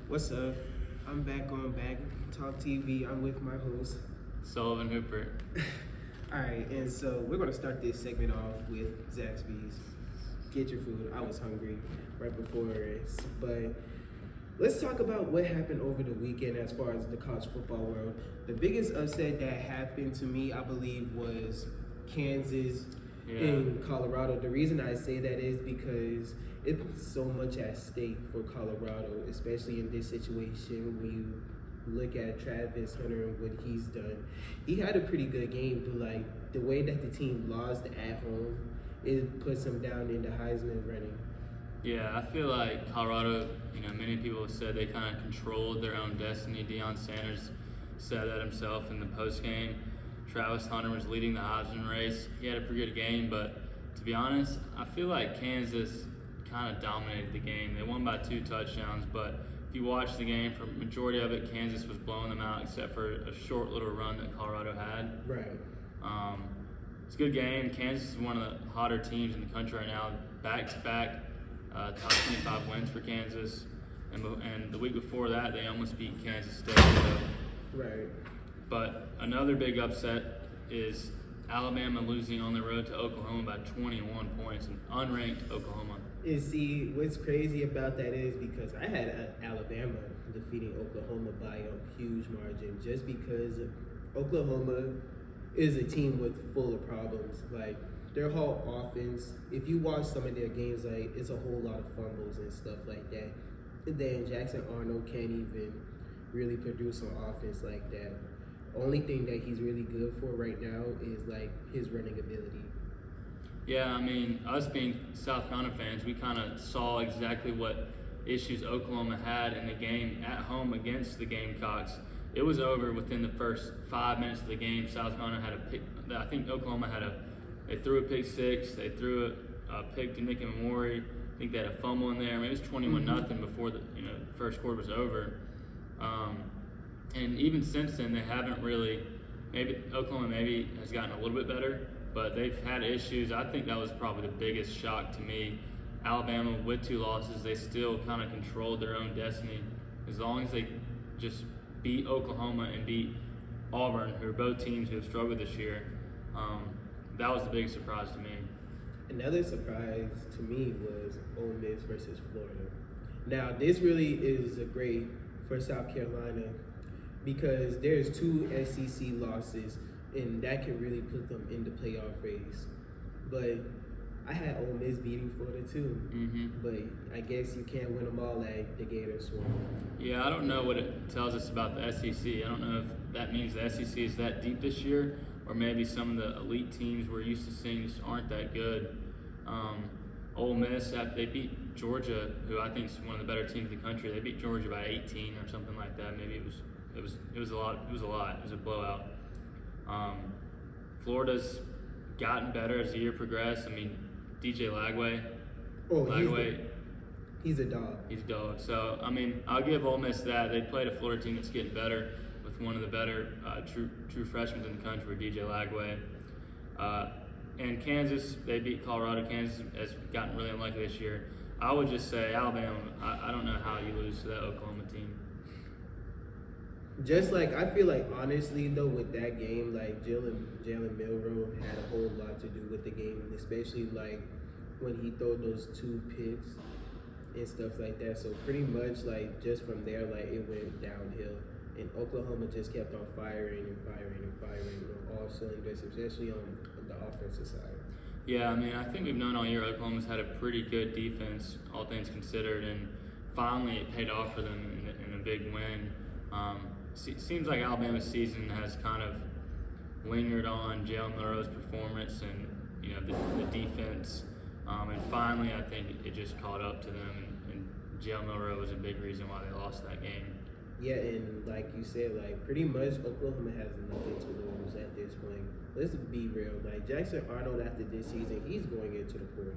What's up? I'm back on Back Talk TV. I'm with my host. Sullivan Hooper. All right, and so we're gonna start this segment off with Zaxby's. Get your food. I was hungry right before this, but let's talk about what happened over the weekend as far as the college football world. The biggest upset that happened to me, I believe, was Kansas in Colorado. The reason I say that is because it's so much at stake for Colorado, especially in this situation when you look at Travis Hunter and what he's done. He had a pretty good game, but like the way that the team lost at home, it puts him down in the Heisman running. Yeah, I feel like Colorado, many people have said they kind of controlled their own destiny. Deion Sanders said that himself in the postgame. Travis Hunter was leading the Heisman race. He had a pretty good game, but to be honest, I feel like Kansas kind of dominated the game. They won by 2 touchdowns, but if you watch the game, for the majority of it, Kansas was blowing them out except for a short little run that Colorado had. Right. It's a good game. Kansas is one of the hotter teams in the country right now. Back-to-back top 25 wins for Kansas. And the week before that, they almost beat Kansas State. So. Right. But another big upset is Alabama losing on the road to Oklahoma by 21 points, an unranked Oklahoma. And see, what's crazy about that is because I had Alabama defeating Oklahoma by a huge margin just because Oklahoma is a team with full of problems. Like, their whole offense, if you watch some of their games, like, it's a whole lot of fumbles and stuff like that. And then Jackson Arnold can't even really produce on offense like that. Only thing that he's really good for right now is, like, his running ability. Yeah, I mean, us being South Carolina fans, we kind of saw exactly what issues Oklahoma had in the game at home against the Gamecocks. It was over within the first 5 minutes of the game. South Carolina had a pick. I think Oklahoma they threw a pick six. They threw a pick to Nick Amori. I think they had a fumble in there. Maybe it was 21-0 before the first quarter was over. And even since then, they haven't really. Maybe Oklahoma has gotten a little bit better, but they've had issues. I think that was probably the biggest shock to me. Alabama, with 2 losses, they still kind of controlled their own destiny. As long as they just beat Oklahoma and beat Auburn, who are both teams who have struggled this year, that was the biggest surprise to me. Another surprise to me was Ole Miss versus Florida. Now, this really is a great for South Carolina because there's 2 SEC losses, and that can really put them in the playoff race. But I had Ole Miss beating Florida too. But I guess you can't win them all at the Gator Swamp. Yeah, I don't know what it tells us about the SEC. I don't know if that means the SEC is that deep this year, or maybe some of the elite teams we're used to seeing just aren't that good. Ole Miss, they beat Georgia, who I think is one of the better teams in the country. They beat Georgia by 18 or something like that. Maybe it was a lot. It was a blowout. Florida's gotten better as the year progressed. I mean, DJ Lagway. He's a dog. He's a dog. So, I mean, I'll give Ole Miss that. They played a Florida team that's getting better with one of the better true freshmen in the country, DJ Lagway. And Kansas, they beat Colorado. Kansas has gotten really unlucky this year. I would just say Alabama, I don't know how you lose to that Oklahoma team. Just like, I feel like, honestly, though, with that game, like, Jalen Milroe had a whole lot to do with the game, especially, like, when he threw those 2 picks and stuff like that. So pretty much, like, just from there, like, it went downhill. And Oklahoma just kept on firing on all cylinders, especially on the offensive side. Yeah, I mean, I think we've known all year Oklahoma's had a pretty good defense, all things considered, and finally it paid off for them in a big win. Seems like Alabama's season has kind of lingered on Jalen Milroe's performance and the defense, and finally I think it just caught up to them, and Jalen Milroe was a big reason why they lost that game. Yeah, and like you said, like, pretty much Oklahoma has nothing to lose at this point. Let's be real. Like, Jackson Arnold, after this season, he's going into the portal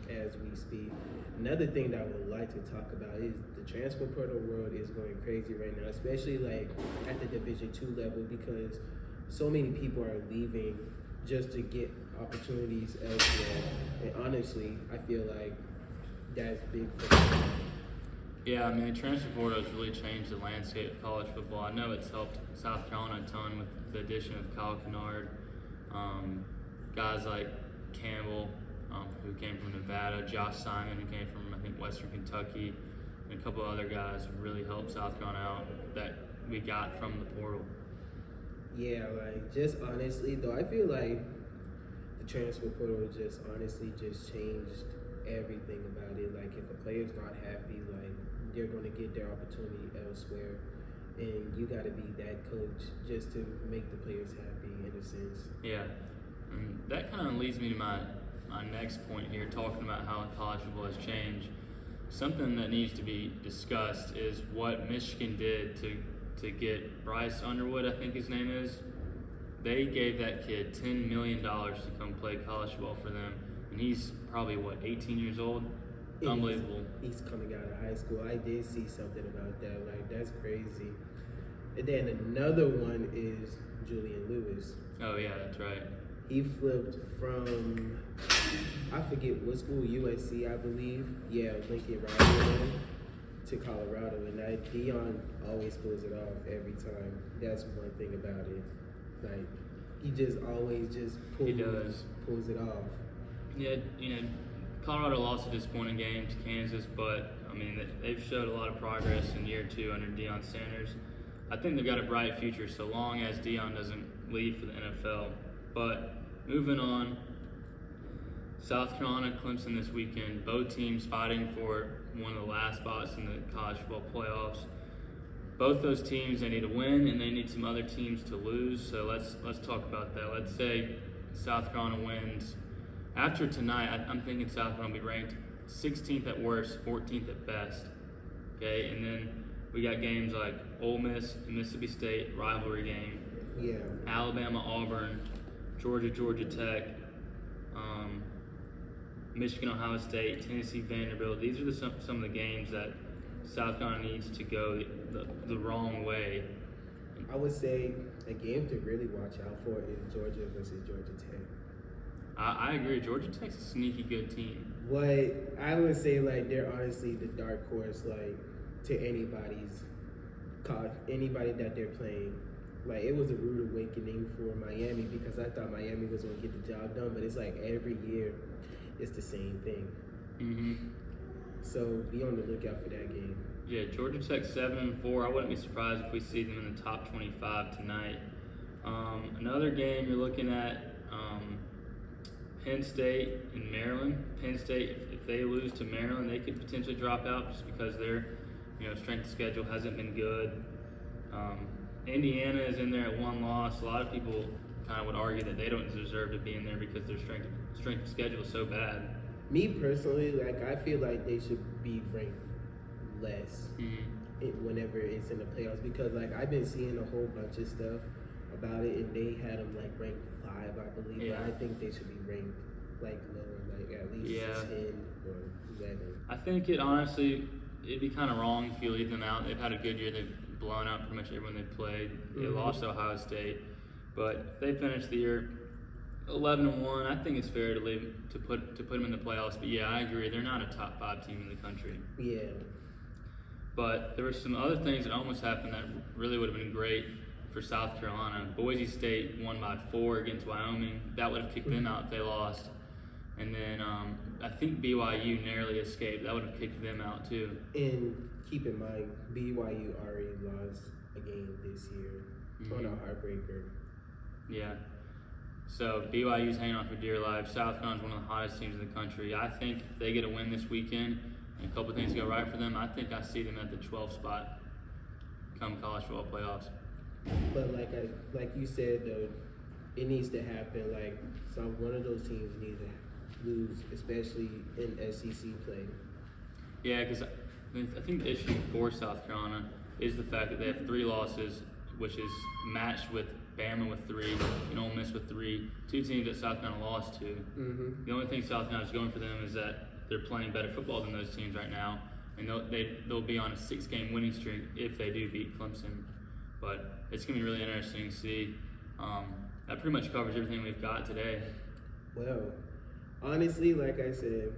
as we speak. Another thing that I would like to talk about is the transfer portal world is going crazy right now, especially like at the Division II level, because so many people are leaving just to get opportunities elsewhere. And honestly, I feel like that's big for them. Yeah, I mean, the transfer portal has really changed the landscape of college football. I know it's helped South Carolina a ton with the addition of Kyle Kennard, guys like Campbell, who came from Nevada, Josh Simon, who came from, I think, Western Kentucky, and a couple other guys who really helped South Carolina out that we got from the portal. Yeah, like, just honestly, though, I feel like the transfer portal just honestly just changed everything about it. Like, if a player's not happy, like, they're going to get their opportunity elsewhere. And you got to be that coach just to make the players happy, in a sense. Yeah, and that kind of leads me to my next point here, talking about how college football has changed. Something that needs to be discussed is what Michigan did to get Bryce Underwood, I think his name is. They gave that kid $10 million to come play college football for them, and he's probably, 18 years old? Unbelievable. He's coming out of high school. I did see something about that. Like, that's crazy. And then another one is Julian Lewis. Oh, yeah, that's right. He flipped from, I forget what school, USC, I believe. Yeah, Lincoln Riley to Colorado. And Deion always pulls it off every time. That's one thing about it. Like, he just always just pulls it off. Yeah, Colorado lost a disappointing game to Kansas, but, I mean, they've showed a lot of progress in year 2 under Deion Sanders. I think they've got a bright future so long as Deion doesn't leave for the NFL. But moving on, South Carolina, Clemson this weekend. Both teams fighting for one of the last spots in the college football playoffs. Both those teams, they need to win, and they need some other teams to lose. So let's talk about that. Let's say South Carolina wins. After tonight, I'm thinking South Carolina will be ranked 16th at worst, 14th at best. Okay, and then we got games like Ole Miss and Mississippi State, rivalry game. Yeah. Alabama, Auburn, Georgia, Georgia Tech, Michigan, Ohio State, Tennessee, Vanderbilt. These are some of the games that South Carolina needs to go the wrong way. I would say a game to really watch out for is Georgia versus Georgia Tech. I agree. Georgia Tech's a sneaky good team. What I would say, like, they're honestly the dark horse, like, to anybody that they're playing. Like, it was a rude awakening for Miami because I thought Miami was going to get the job done, but it's like every year it's the same thing. Mm-hmm. So be on the lookout for that game. Yeah, Georgia Tech 7-4. I wouldn't be surprised if we see them in the top 25 tonight. Another game you're looking at, Penn State and Maryland. Penn State, if they lose to Maryland, they could potentially drop out just because their strength of schedule hasn't been good. Indiana is in there at 1 loss. A lot of people kind of would argue that they don't deserve to be in there because their strength of schedule is so bad. Me personally, like, I feel like they should be ranked less whenever it's in the playoffs because, like, I've been seeing a whole bunch of stuff about it, and they had them, like, ranked 5, I believe. Yeah. But I think they should be ranked, like, lower, like, at least 10 or 11. I think it'd be kind of wrong if you leave them out. They've had a good year. They've blown out pretty much everyone they played. They lost to Ohio State. But if they finish the year 11-1, I think it's fair to put them in the playoffs. But yeah, I agree. They're not a top 5 team in the country. Yeah. But there were some other things that almost happened that really would have been great for South Carolina. Boise State won by 4 against Wyoming. That would have kicked them out if they lost. And then I think BYU narrowly escaped. That would have kicked them out too. And keep in mind, BYU already lost a game this year on a heartbreaker. Yeah. So BYU's hanging on for dear life. South Carolina's one of the hottest teams in the country. I think if they get a win this weekend and a couple of things go right for them, I think I see them at the 12th spot come college football playoffs. But like you said, though, it needs to happen. Like, one of those teams needs to lose, especially in SEC play. Yeah, because I think the issue for South Carolina is the fact that they have 3 losses, which is matched with Bama with 3 and Ole Miss with 3. 2 teams that South Carolina lost to. The only thing South Carolina's going for them is that they're playing better football than those teams right now, and they'll be on a 6-game winning streak if they do beat Clemson. But it's going to be really interesting to see. That pretty much covers everything we've got today. Well, honestly, like I said,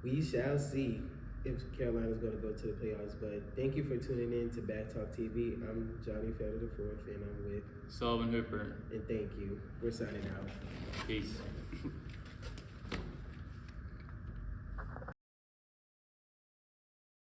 we shall see. if Carolina's going to go to the playoffs. But thank you for tuning in to Bad Talk TV. I'm Johnny Felder IV, and I'm with Sullivan Hooper. and thank you. We're signing out. Peace.